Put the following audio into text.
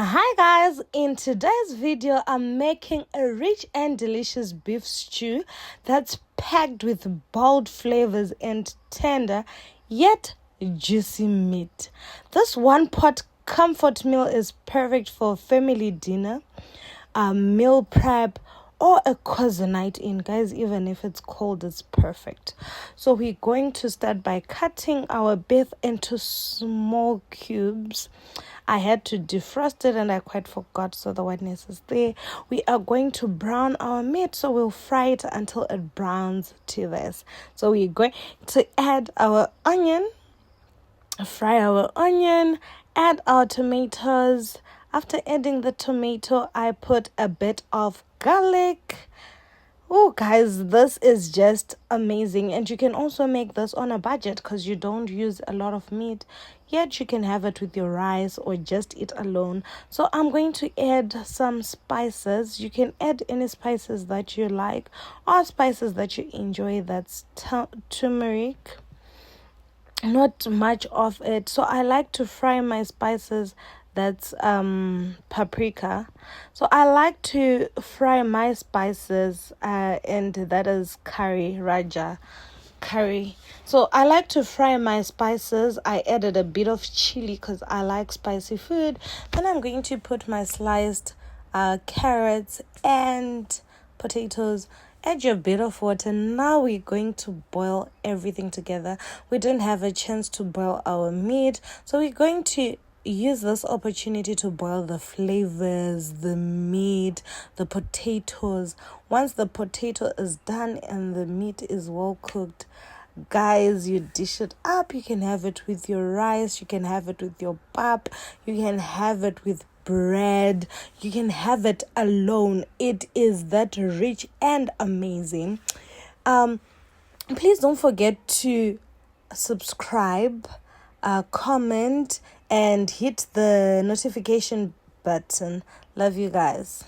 Hi guys, in today's video I'm making a rich and delicious beef stew that's packed with bold flavors and tender yet juicy meat. This one pot comfort meal is perfect for family dinner, a meal prep, or a cozy night in. Guys, even if it's cold, it's perfect. So we're going to start by cutting our beef into small cubes. I had to defrost it and I quite forgot, so the whiteness is there. We are going to brown our meat, so we'll fry it until it browns to this. So we're going to add our onion, fry our onion, add our tomatoes. After adding the tomato, I put a bit of garlic. Oh, guys, this is just amazing. And you can also make this on a budget because you don't use a lot of meat. Yet you can have it with your rice or just eat alone. So I'm going to add some spices. You can add any spices that you like or spices that you enjoy. That's turmeric. Not much of it. So I like to fry my spices. That's paprika. So I like to fry my spices and that is curry. So I like to fry my spices. I added a bit of chili because I like spicy food. Then I'm going to put my sliced carrots and potatoes. Add your bit of water. Now we're going to boil everything together. We don't have a chance to boil our meat, so we're going to use this opportunity to boil the flavors, the meat, the potatoes. Once the potato is done and the meat is well cooked, guys, you dish it up. You can have it with your rice, you can have it with your pap, you can have it with bread, you can have it alone. It is that rich and amazing. Please don't forget to subscribe, comment, and hit the notification button. Love you guys.